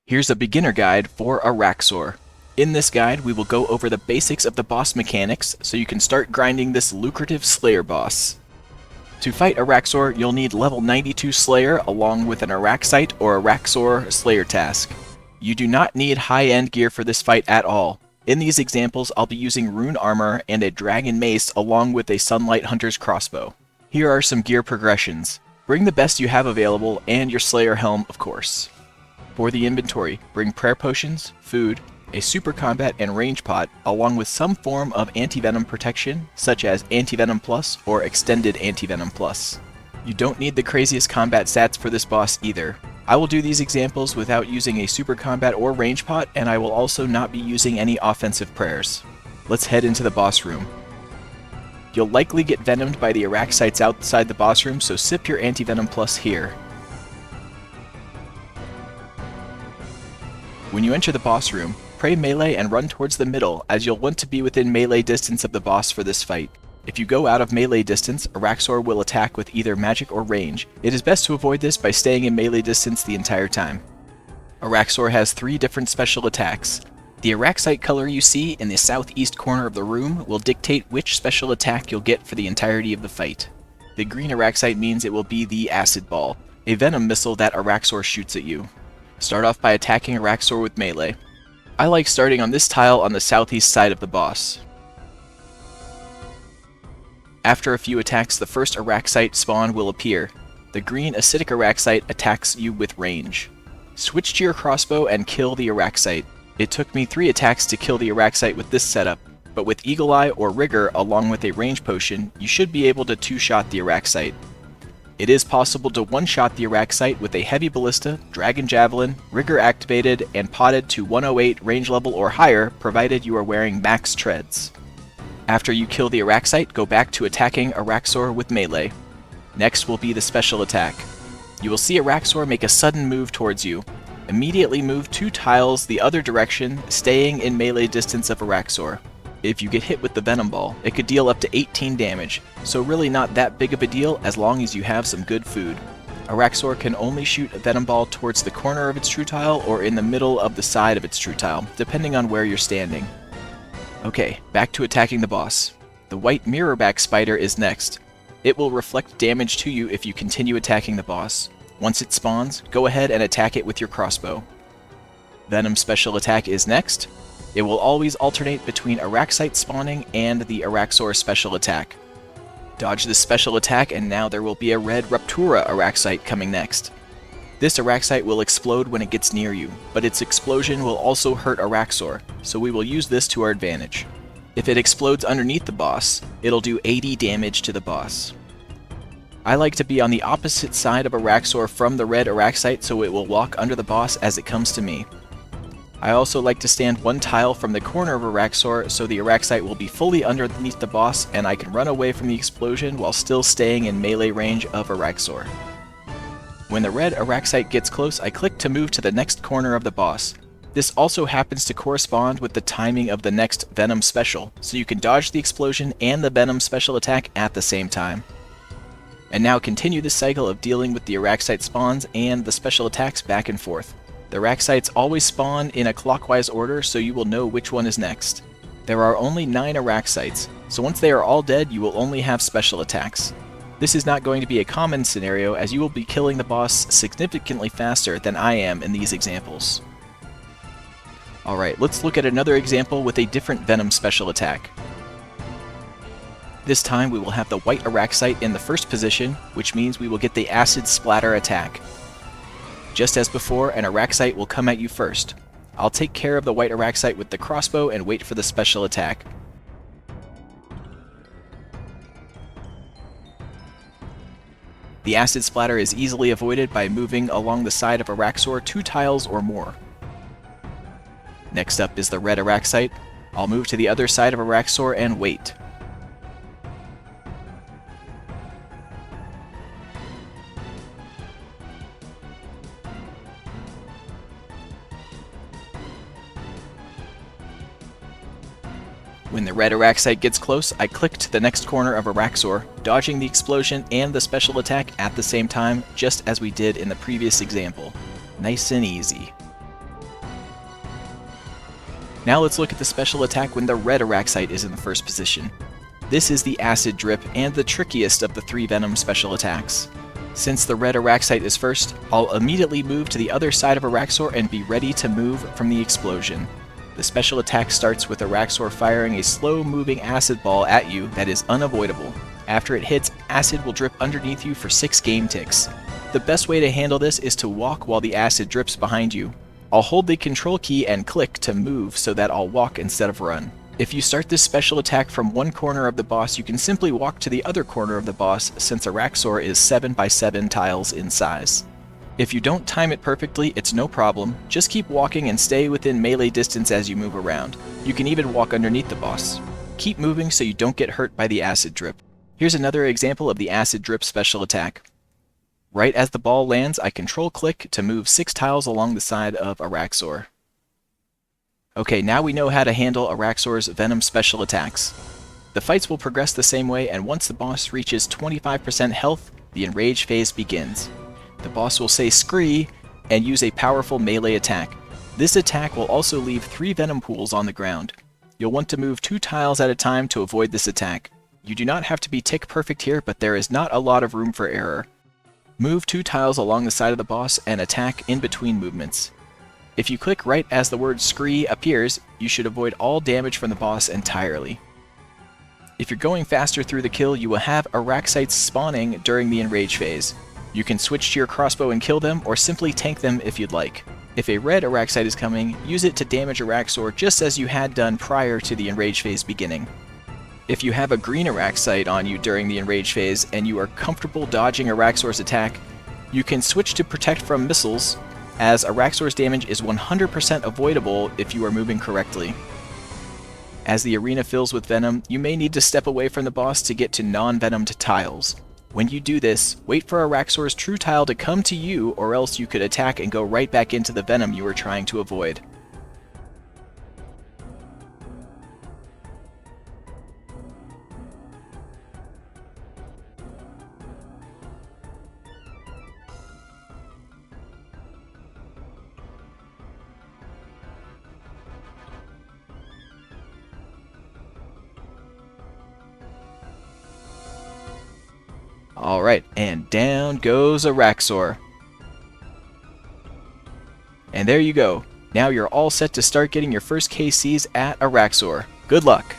Here's a beginner guide for Araxxor. In this guide, we will go over the basics of the boss mechanics so you can start grinding this lucrative Slayer boss. To fight Araxxor, you'll need level 92 Slayer along with an Araxite or Araxxor Slayer task. You do not need high-end gear for this fight at all. In these examples, I'll be using rune armor and a dragon mace along with a sunlight hunter's crossbow. Here are some gear progressions. Bring the best you have available and your Slayer helm, of course. For the inventory, bring prayer potions, food, a super combat and range pot, along with some form of anti-venom protection, such as anti-venom plus or extended anti-venom plus. You don't need the craziest combat stats for this boss either. I will do these examples without using a super combat or range pot, and I will also not be using any offensive prayers. Let's head into the boss room. You'll likely get venomed by the araxites outside the boss room, so sip your anti-venom plus here. When you enter the boss room, pray melee and run towards the middle, as you'll want to be within melee distance of the boss for this fight. If you go out of melee distance, Araxxor will attack with either magic or range. It is best to avoid this by staying in melee distance the entire time. Araxxor has 3 different special attacks. The araxite color you see in the southeast corner of the room will dictate which special attack you'll get for the entirety of the fight. The green araxite means it will be the acid ball, a venom missile that Araxxor shoots at you. Start off by attacking Araxxor with melee. I like starting on this tile on the southeast side of the boss. After a few attacks, the first araxite spawn will appear. The green acidic araxite attacks you with range. Switch to your crossbow and kill the araxite. It took me 3 attacks to kill the araxite with this setup, but with Eagle Eye or Rigor along with a range potion, you should be able to 2-shot the araxite. It is possible to one-shot the araxite with a heavy ballista, dragon javelin, rigor activated, and potted to 108 range level or higher, provided you are wearing max treads. After you kill the araxite, go back to attacking Araxxor with melee. Next will be the special attack. You will see Araxxor make a sudden move towards you. Immediately move 2 tiles the other direction, staying in melee distance of Araxxor. If you get hit with the Venom Ball, it could deal up to 18 damage, so really not that big of a deal as long as you have some good food. Araxxor can only shoot a Venom Ball towards the corner of its true tile or in the middle of the side of its true tile, depending on where you're standing. Okay, back to attacking the boss. The white mirrorback spider is next. It will reflect damage to you if you continue attacking the boss. Once it spawns, go ahead and attack it with your crossbow. Venom special attack is next. It will always alternate between Araxite spawning and the Araxxor special attack. Dodge this special attack and now there will be a red Raptura Araxite coming next. This Araxite will explode when it gets near you, but its explosion will also hurt Araxxor, so we will use this to our advantage. If it explodes underneath the boss, it'll do 80 damage to the boss. I like to be on the opposite side of Araxxor from the red Araxite so it will walk under the boss as it comes to me. I also like to stand 1 tile from the corner of Araxxor so the Araxite will be fully underneath the boss and I can run away from the explosion while still staying in melee range of Araxxor. When the red Araxite gets close, I click to move to the next corner of the boss. This also happens to correspond with the timing of the next Venom special, so you can dodge the explosion and the Venom special attack at the same time. And now continue this cycle of dealing with the Araxite spawns and the special attacks back and forth. The Araxites always spawn in a clockwise order, so you will know which one is next. There are only 9 Araxites, so once they are all dead, you will only have special attacks. This is not going to be a common scenario, as you will be killing the boss significantly faster than I am in these examples. Alright, let's look at another example with a different Venom special attack. This time we will have the white Araxite in the first position, which means we will get the acid splatter attack. Just as before, an Araxite will come at you first. I'll take care of the white Araxite with the crossbow and wait for the special attack. The acid splatter is easily avoided by moving along the side of Araxxor 2 tiles or more. Next up is the red Araxite. I'll move to the other side of Araxxor and wait. When the red Araxite gets close, I click to the next corner of Araxxor, dodging the explosion and the special attack at the same time, just as we did in the previous example. Nice and easy. Now let's look at the special attack when the red araxite is in the first position. This is the acid drip and the trickiest of the 3 venom special attacks. Since the red araxite is first, I'll immediately move to the other side of Araxxor and be ready to move from the explosion. The special attack starts with Araxxor firing a slow-moving acid ball at you that is unavoidable. After it hits, acid will drip underneath you for 6 game ticks. The best way to handle this is to walk while the acid drips behind you. I'll hold the control key and click to move so that I'll walk instead of run. If you start this special attack from one corner of the boss, you can simply walk to the other corner of the boss since Araxxor is 7 by 7 tiles in size. If you don't time it perfectly, it's no problem. Just keep walking and stay within melee distance as you move around. You can even walk underneath the boss. Keep moving so you don't get hurt by the acid drip. Here's another example of the acid drip special attack. Right as the ball lands, I control-click to move 6 tiles along the side of Araxxor. Okay, now we know how to handle Araxxor's venom special attacks. The fights will progress the same way, and once the boss reaches 25% health, the Enrage phase begins. The boss will say "Scree" and use a powerful melee attack. This attack will also leave 3 venom pools on the ground. You'll want to move 2 tiles at a time to avoid this attack. You do not have to be tick perfect here, but there is not a lot of room for error. Move 2 tiles along the side of the boss and attack in between movements. If you click right as the word "Scree" appears, you should avoid all damage from the boss entirely. If you're going faster through the kill, you will have araxites spawning during the Enrage phase. You can switch to your crossbow and kill them, or simply tank them if you'd like. If a red araxite is coming, use it to damage Araxxor just as you had done prior to the Enrage phase beginning. If you have a green araxite on you during the Enrage phase and you are comfortable dodging Araxxor's attack, you can switch to Protect from Missiles, as Araxxor's damage is 100% avoidable if you are moving correctly. As the arena fills with venom, you may need to step away from the boss to get to non-venomed tiles. When you do this, wait for Araxxor's true tile to come to you, or else you could attack and go right back into the venom you were trying to avoid. Alright, and down goes Araxxor. And there you go. Now you're all set to start getting your first KCs at Araxxor. Good luck!